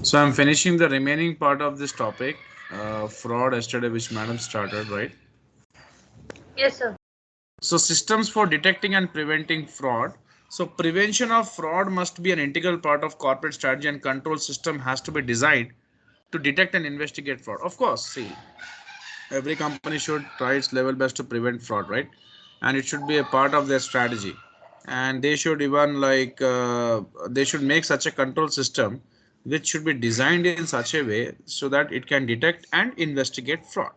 So I'm finishing the remaining part of this topic, fraud yesterday, which madam started, right? Yes, sir. So systems for detecting and preventing fraud. So prevention of fraud must be an integral part of corporate strategy, and control system has to be designed to detect and investigate fraud. Of course, see, every company should try its level best to prevent fraud, right? And it should be a part of their strategy. And they should even they should make such a control system which should be designed in such a way so that it can detect and investigate fraud.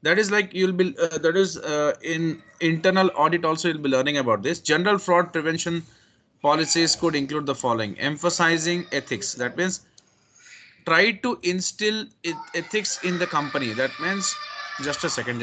That is like you'll be that is in internal audit also you'll be learning about this. General fraud prevention policies could include the following: emphasizing ethics, that means try to instill ethics in the company. That means, just a second.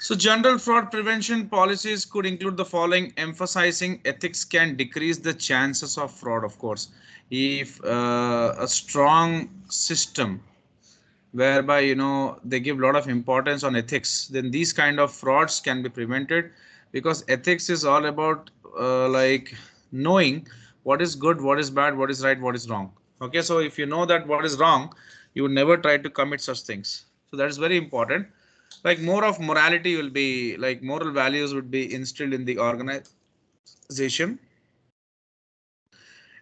So general fraud prevention policies could include the following: emphasizing ethics can decrease the chances of fraud. Of course, if a strong system whereby they give a lot of importance on ethics, then these kind of frauds can be prevented, because ethics is all about knowing what is good, what is bad, what is right, what is wrong. Okay, so if you know that what is wrong, you would never try to commit such things. So that is very important. Like more of morality will be like moral values would be instilled in the organization.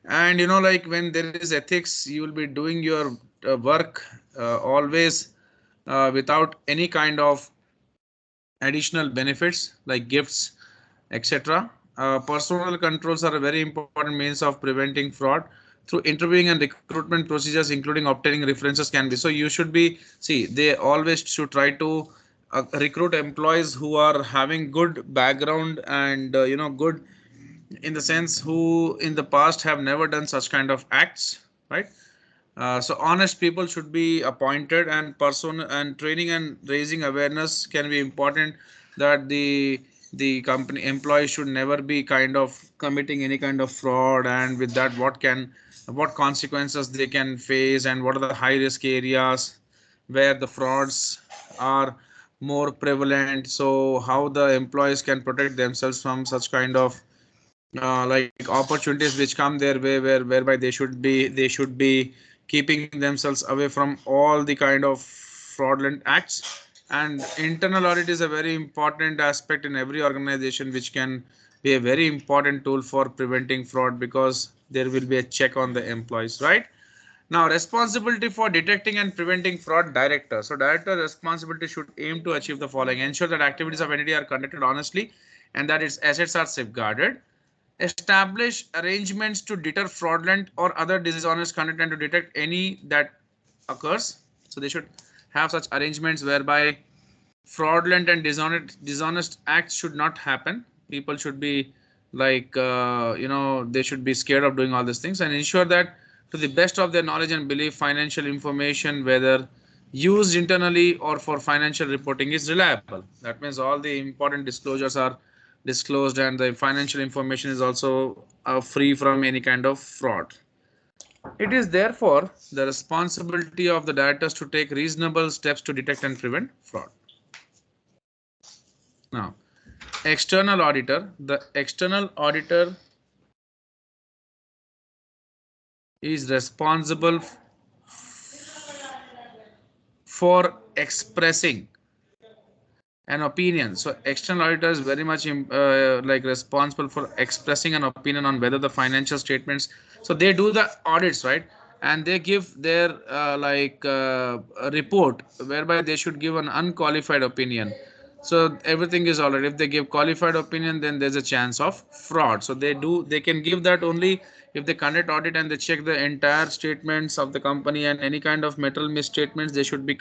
And like when there is ethics, you will be doing your work always without any kind of additional benefits like gifts, etc. Personal controls are a very important means of preventing fraud through interviewing and recruitment procedures, including obtaining references can be. So you should be, see, they always should try to recruit employees who are having good background and good in the sense who in the past have never done such kind of acts, right? So honest people should be appointed, and person and training and raising awareness can be important, that the company employees should never be kind of committing any kind of fraud, and with that what consequences they can face, and what are the high risk areas where the frauds are more prevalent. So how the employees can protect themselves from such kind of like opportunities which come their way, whereby they should be keeping themselves away from all the kind of fraudulent acts. And internal audit is a very important aspect in every organization, which can be a very important tool for preventing fraud, because there will be a check on the employees, right? Now, responsibility for detecting and preventing fraud: director. So director responsibility should aim to achieve the following: ensure that activities of entity are conducted honestly and that its assets are safeguarded; establish arrangements to deter fraudulent or other dishonest conduct and to detect any that occurs. So they should have such arrangements whereby fraudulent and dishonest acts should not happen. People should be they should be scared of doing all these things, and ensure that to the best of their knowledge and belief, financial information, whether used internally or for financial reporting, is reliable. That means all the important disclosures are disclosed, and the financial information is also free from any kind of fraud. It is therefore the responsibility of the directors to take reasonable steps to detect and prevent fraud. Now, external auditor. The external auditor is responsible for expressing an opinion. So external auditor is very much like responsible for expressing an opinion on whether the financial statements. So they do the audits, right? And they give their a report whereby they should give an unqualified opinion. So everything is all right. If they give qualified opinion, then there's a chance of fraud. So they can give that only if they conduct audit and they check the entire statements of the company, and any kind of material misstatements they should be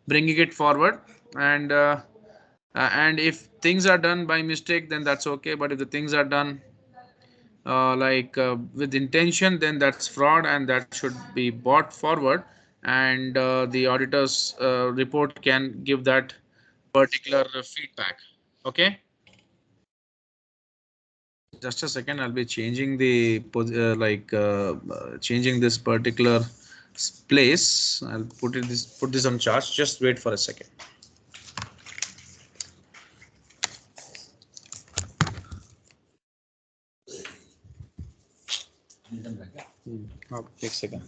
bringing it forward. And if things are done by mistake, then that's okay. But if the things are done with intention, then that's fraud, and that should be brought forward. And the auditor's report can give that particular feedback. Okay. Just a second. I'll be changing the changing this particular place. I'll put this on charge. Just wait for a second. एक second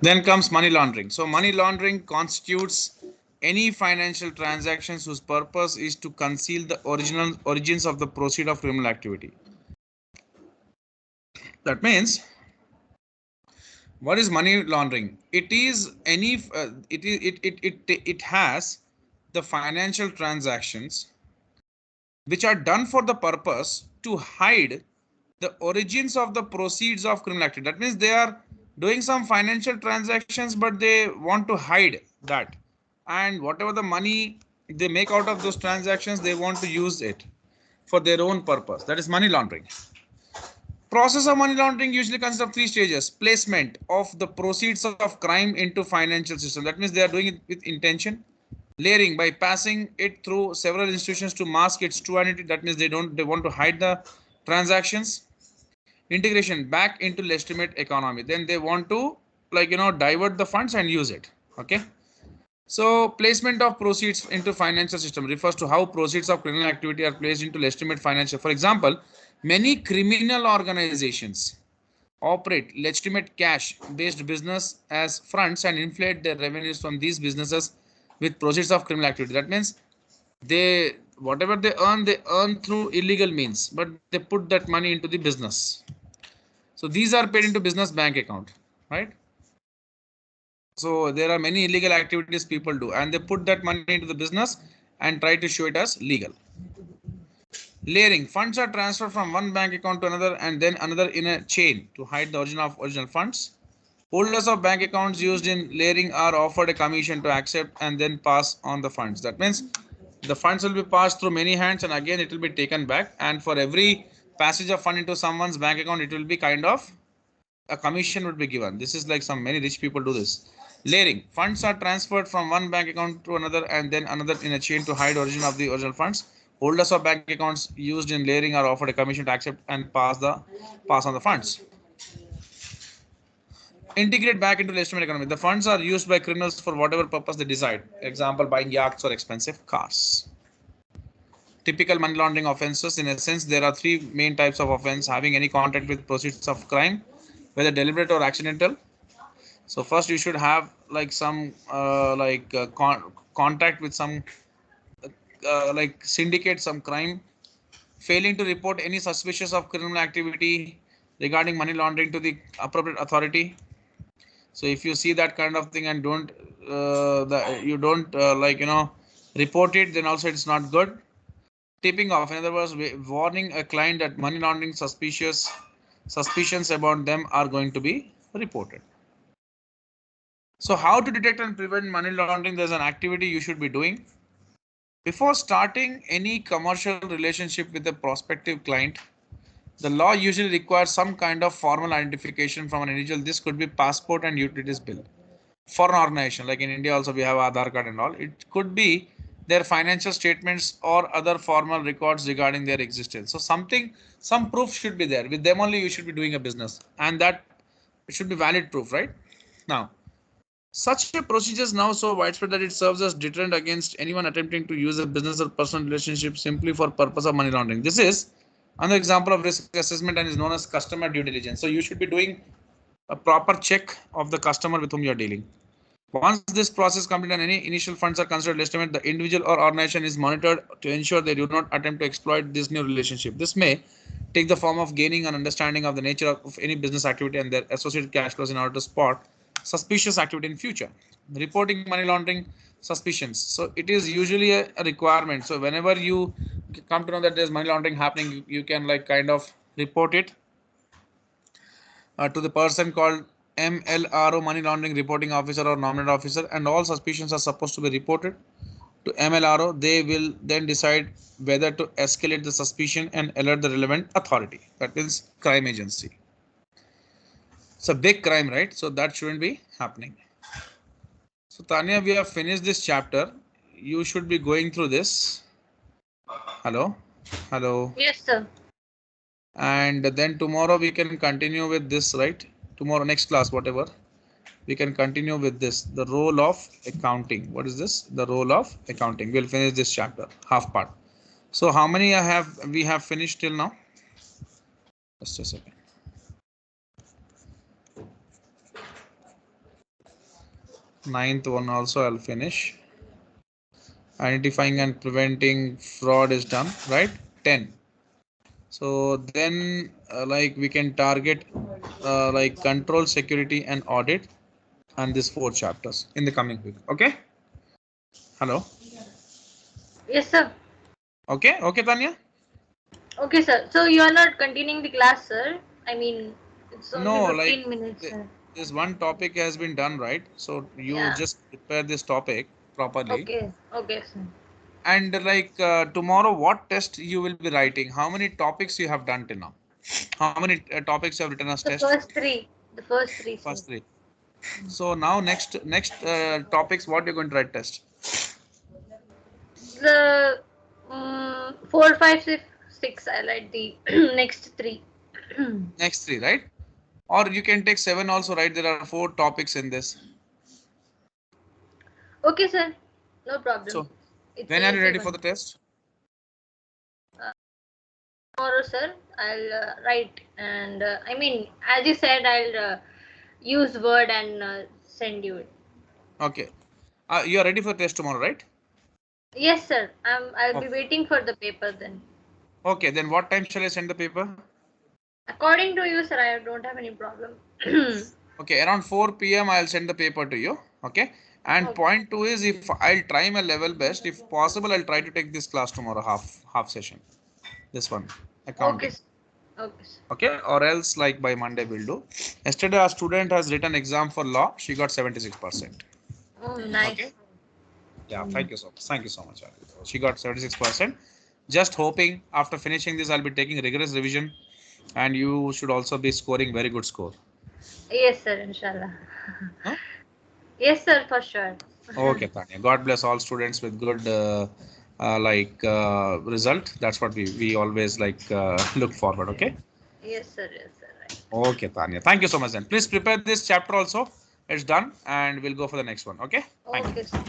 Then comes money laundering. So money laundering constitutes any financial transactions whose purpose is to conceal the original origins of the proceed of criminal activity. That means, what is money laundering? It is any it has the financial transactions which are done for the purpose to hide the origins of the proceeds of criminal activity. That means they are doing some financial transactions, but they want to hide that, and whatever the money they make out of those transactions, they want to use it for their own purpose. That is money laundering. Process of money laundering usually consists of three stages. Placement of the proceeds of crime into financial system. That means they are doing it with intention. Layering, by passing it through several institutions to mask its true identity. That means they want to hide the transactions. Integration, back into legitimate economy. Then they want to, divert the funds and use it. Okay. So placement of proceeds into financial system refers to how proceeds of criminal activity are placed into legitimate financial. For example, many criminal organizations operate legitimate cash based business as fronts and inflate their revenues from these businesses with proceeds of criminal activity. That means they, whatever they earn through illegal means, but they put that money into the business. So these are paid into business bank account, right? So there are many illegal activities people do, and they put that money into the business and try to show it as legal. Layering, funds are transferred from one bank account to another and then another in a chain to hide the origin of original funds. Holders of bank accounts used in layering are offered a commission to accept and then pass on the funds. That means the funds will be passed through many hands and again it will be taken back, and for every passage of fund into someone's bank account it will be kind of a commission would be given. This is like some many rich people do this. Layering, funds are transferred from one bank account to another and then another in a chain to hide origin of the original funds. Holders of bank accounts used in layering are offered a commission to accept and pass on the funds. Integrate back into the legitimate economy. The funds are used by criminals for whatever purpose they decide. Example, buying yachts or expensive cars. Typical money laundering offenses. In a sense, there are three main types of offense: having any contact with proceeds of crime, whether deliberate or accidental. So first you should have like some contact with some syndicate, some crime. Failing to report any suspicious of criminal activity regarding money laundering to the appropriate authority. So if you see that kind of thing and you don't report it, then also it's not good. Tipping off, in other words, warning a client that money laundering suspicions about them are going to be reported. So how to detect and prevent money laundering? There's an activity you should be doing. Before starting any commercial relationship with a prospective client, the law usually requires some kind of formal identification from an individual. This could be passport and utilities bill. For an organization, like in India also we have Aadhaar card and all, it could be their financial statements or other formal records regarding their existence. So some proof should be there. With them only you should be doing a business, and that it should be valid proof, right? Now, such a procedure is now so widespread that it serves as deterrent against anyone attempting to use a business or personal relationship simply for purpose of money laundering. This is another example of risk assessment and is known as customer due diligence. So you should be doing a proper check of the customer with whom you are dealing. Once this process completed and any initial funds are considered legitimate, the individual or organization is monitored to ensure they do not attempt to exploit this new relationship. This may take the form of gaining an understanding of the nature of any business activity and their associated cash flows in order to spot suspicious activity in future. Reporting money laundering suspicions. So it is usually a requirement. So whenever you come to know that there's money laundering happening, you can report it to the person called MLRO, money laundering reporting officer or nominated officer, and all suspicions are supposed to be reported to MLRO. They will then decide whether to escalate the suspicion and alert the relevant authority. That means crime agency. It's a big crime, right? So that shouldn't be happening. So Tanya, we have finished this chapter. You should be going through this. Hello? Hello? Yes, sir. And then tomorrow we can continue with this, right? Tomorrow, next class, whatever. We can continue with this, the role of accounting. What is this? The role of accounting. We'll finish this chapter, half part. So how many we have finished till now? Just a second. Ninth one also I'll finish. Identifying and preventing fraud is done, right? 10. So then we can target control, security and audit, and these 4 chapters in the coming week. Okay. Hello. Yes, sir. Okay, Tanya. Okay, sir. So you are not continuing the class, sir? I mean, it's only No, 15 minutes, sir. this one topic has been done, right? So you Yeah. just prepare this topic properly. Okay. Okay, sir. And tomorrow, what test you will be writing? How many topics you have done till now? How many topics you have written as The test? first three. The first three, sir. First three. So now next topics, what you're going to write test? The 4, 5, 6, 6. I like the next three. Next three, right? Or you can take 7 also, right? There are 4 topics in this. Okay, sir. No problem. So It's when are you easy ready for one. the test? Tomorrow, sir, I'll write, and I mean, as you said, I'll use Word and send you it. Okay. You are ready for test tomorrow, right? Yes, sir. I'll be Okay. waiting for the paper then. Okay. Then what time shall I send the paper? According to you, sir, I don't have any problem. Okay. Around 4 p.m. I'll send the paper to you. Okay. And Okay. point two is, if I'll try my level best, if possible, I'll try to take this class tomorrow, half session. This one, Okay, accounting. sir. Okay, sir. Okay. Or else like by Monday we'll do. Yesterday our student has written exam for law. She got 76%. Oh, Okay. nice. Yeah, thank you so much. Thank you so much. She got 76%. Just hoping after finishing this, I'll be taking rigorous revision, and you should also be scoring very good score. Yes, sir. Inshallah. Huh? Yes, sir, for sure. Okay, Tanya. God bless all students with good result. That's what we always look forward. Okay. Yes, sir. Yes, sir. Right. Okay, Tanya. Thank you so much. Then please prepare this chapter also. It's done, and we'll go for the next one. Okay. Thank Okay, you. sir.